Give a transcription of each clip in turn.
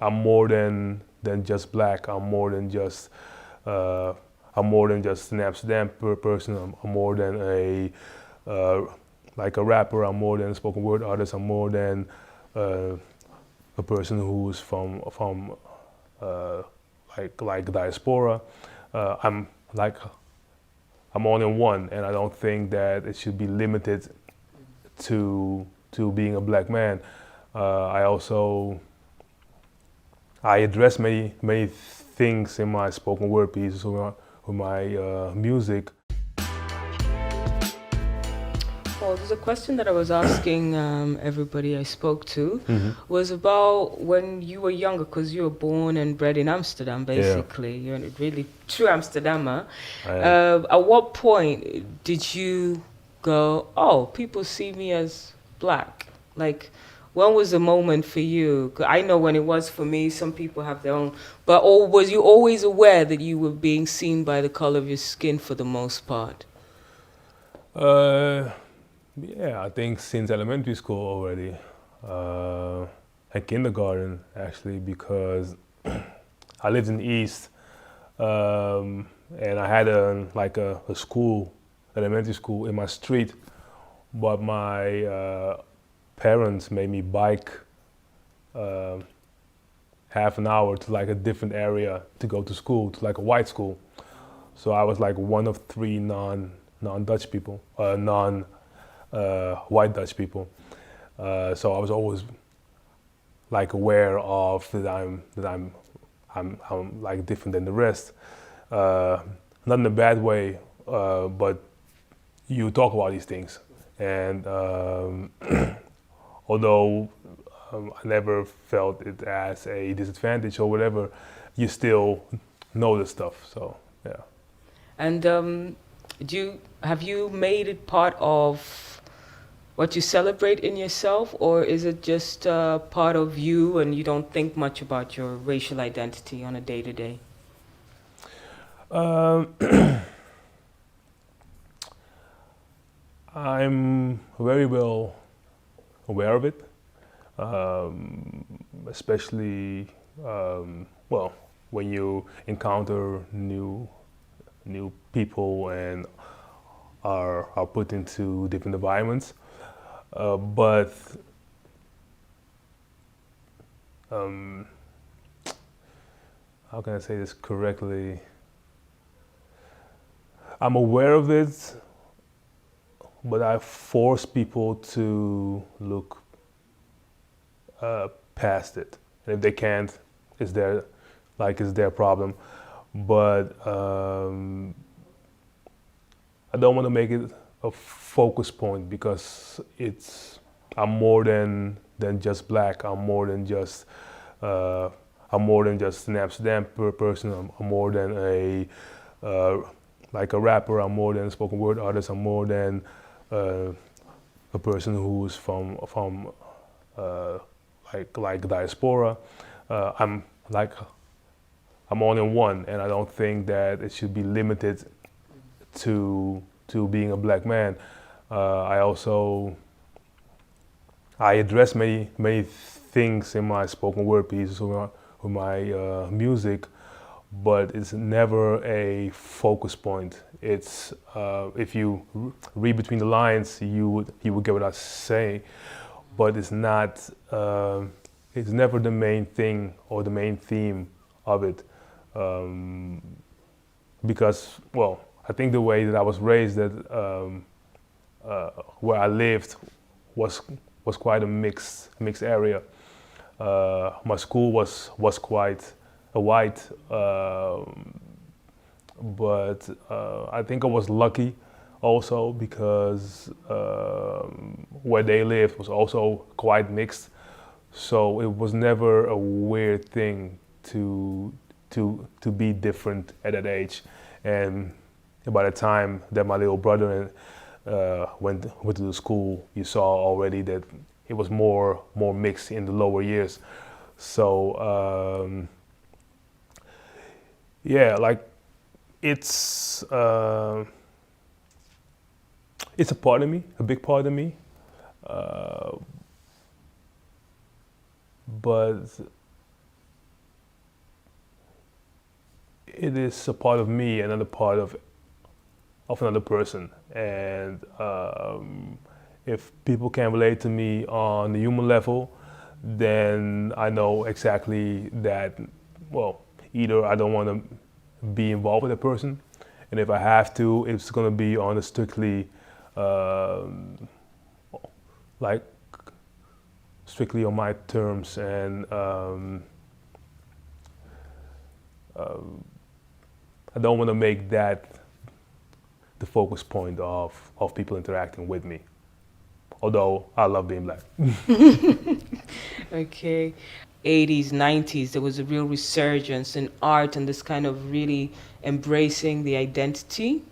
I'm more than just black. I'm more than just an Amsterdam person. I'm more than uh, like a rapper. I'm more than a spoken word artist. I'm more than uh, a person who's from uh, like diaspora. I'm like I'm all in one, and I don't think that it should be limited to being a black man. I also I address many things in my spoken word pieces or my music. Well, there's a question that I was asking everybody I spoke to was about when you were younger, because you were born and bred in Amsterdam, Yeah, basically. You're a really true Amsterdammer. I am. At what point did you go, oh, people see me as black? Like, when was the moment for you? 'Cause I know when it was for me, some people have their own. But or was you always aware that you were being seen by the color of your skin for the most part? Uh, yeah, I think since elementary school already, uh, and kindergarten actually, because I lived in the East, and I had a school, elementary school in my street, but my parents made me bike uh, half an hour to like a different area to go to school, to like a white school. So I was like one of three non Dutch people, non white Dutch people. So I was always like aware of I'm like different than the rest. Not in a bad way, but you talk about these things, and although I never felt it as a disadvantage or whatever, you still know the stuff. So yeah. And have you made it part of what you celebrate in yourself, or is it just part of you and you don't think much about your racial identity on a day to day? Um, I'm very well aware of it, um, especially well when you encounter new people and are put into different environments. But um, how can I say this correctly? I'm aware of it, but I force people to look past it. And if they can't, it's their problem. But I don't want to make it a focus point because I'm more than just black. Uh, I'm more than just an Amsterdam person. I'm more than uh, like a rapper. I'm more than a spoken word artist. I'm more than uh, a person who's from uh, like diaspora. Uh, I'm like I'm all in one, and I don't think that it should be limited to being a black man. I also I address many things in my spoken word pieces or my music, but it's never a focus point. It's if you read between the lines, you would get what I say, but it's not. It's never the main thing or the main theme of it, because well, I think the way that I was raised, that where I lived was was quite a mixed area. My school was quite a white, but I think I was lucky also because where they lived was also quite mixed. So it was never a weird thing to be different at that age. And by the time that my little brother went to the school, you saw already that it was more mixed in the lower years. So yeah, like it's uh, it's a part of me, a big part of me, uh, but it is a part of me, another part of another person. And if people can relate to me on the human level, then I know exactly that, well, either I don't want to be involved with a person, and if I have to, it's going to be on a strictly, like, strictly on my terms, and I don't want to make that the focus point of people interacting with me. Although I love being black. Okay. 80s, 90s, there was a real resurgence in art and this kind of really embracing the identity.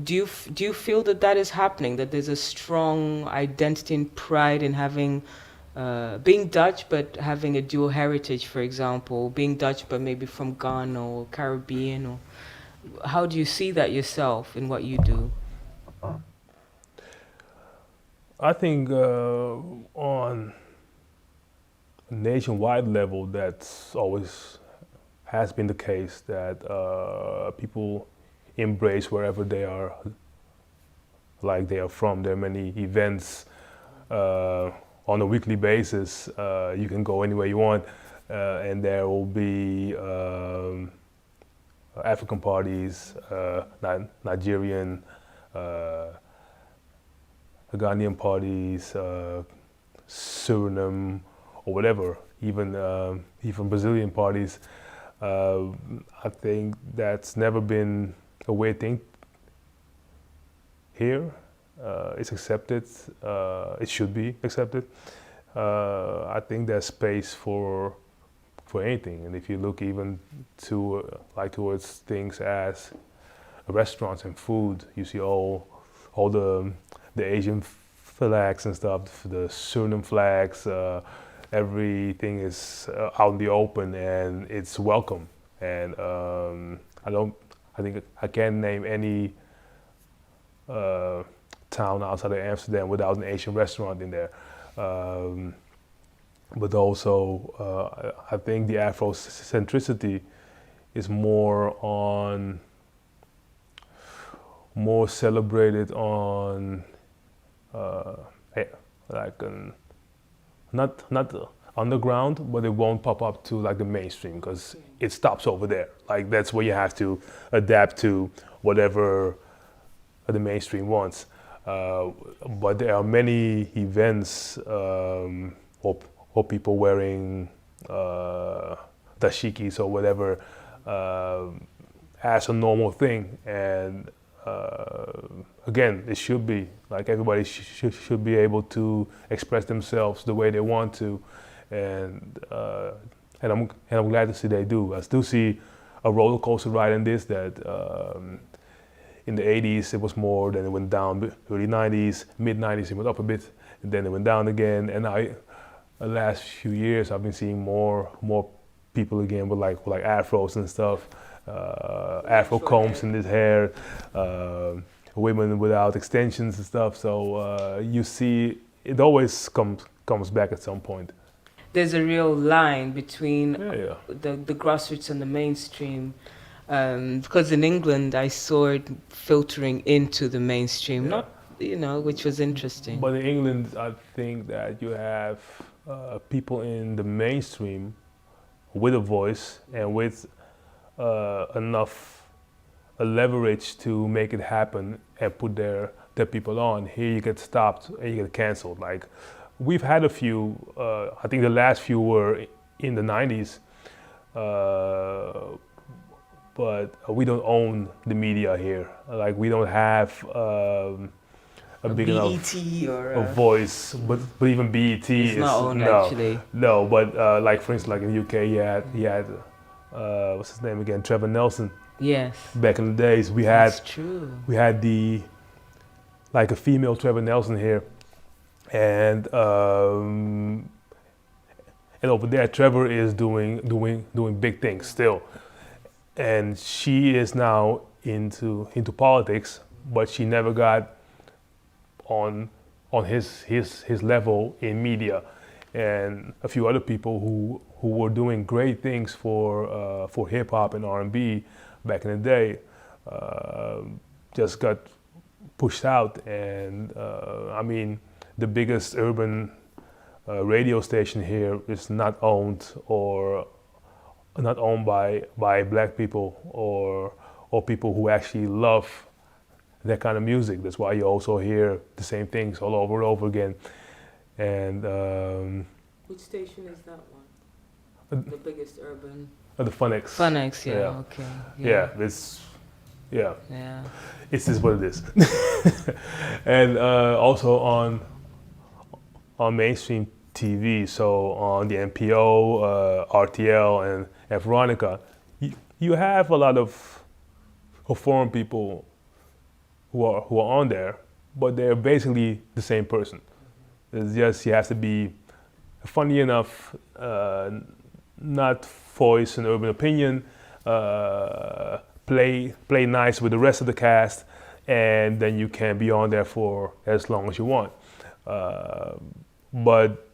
Do you feel that that is happening, that there's a strong identity and pride in having, being Dutch but having a dual heritage, for example, being Dutch but maybe from Ghana or Caribbean? Or how do you see that yourself in what you do? I think on a nationwide level, that's always has been the case, that people embrace wherever they are, like they are from. There are many events on a weekly basis. You can go anywhere you want, and there will be African parties, Nigerian, Ghanaian parties, Suriname, or whatever, even Brazilian parties. I think that's never been a weird thing here. It's accepted. It should be accepted. I think there's space for anything, and if you look even to like towards things as restaurants and food, you see all the Asian flags and stuff, the Suriname flags. Everything is out in the open and it's welcome. And I think I can't name any town outside of Amsterdam without an Asian restaurant in there. But also, I think the Afrocentricity is more celebrated on like not underground, but it won't pop up to like the mainstream because it stops over there. Like that's where you have to adapt to whatever the mainstream wants. But there are many events or people wearing dashikis or whatever as a normal thing, and again, it should be like everybody should be able to express themselves the way they want to, and I'm glad to see they do. I still see a roller coaster ride in this. That in the 80s it was more, then it went down. Early 90s, mid 90s it went up a bit, and then it went down again. And the last few years I've been seeing more people again with like afros and stuff. Afro combs in his hair, women without extensions and stuff. So you see, it always comes back at some point. There's a real line between the grassroots and the mainstream, because in England I saw it filtering into the mainstream, not which was interesting. But in England, I think that you have people in the mainstream with a voice and with enough leverage to make it happen and put their people on. Here you get stopped and you get canceled. Like we've had a few, I think the last few were in the 90s, but we don't own the media here. Like we don't have a big BET enough or a voice, but even BET is not owned actually. No, but like for instance, like in the UK, he had what's his name again? Trevor Nelson. Yes. Back in the days, That's true. We had like a female Trevor Nelson here, and over there, Trevor is doing big things still, and she is now into politics, but she never got on his level in media, and a few other people who were doing great things for hip hop and R&B back in the day just got pushed out. And I mean, the biggest urban radio station here is not owned by black people or people who actually love that kind of music. That's why you also hear the same things all over and over again. And which station is that one? The biggest urban. The Funx. Funx, yeah. Okay. Yeah. It's just what it is. And also on mainstream TV, so on the NPO, RTL, and Veronica, you have a lot of foreign people who are on there, but they're basically the same person. It's just you have to be funny enough, not voice an urban opinion, play nice with the rest of the cast, and then you can be on there for as long as you want. But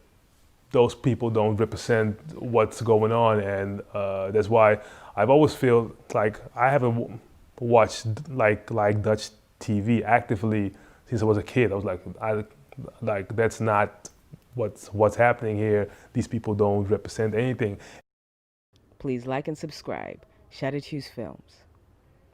those people don't represent what's going on, and that's why I've always felt like I haven't watched like Dutch TV actively since I was a kid. I was like that's not what's happening here. These people don't represent anything. Please like and subscribe. Shattered Hues Films.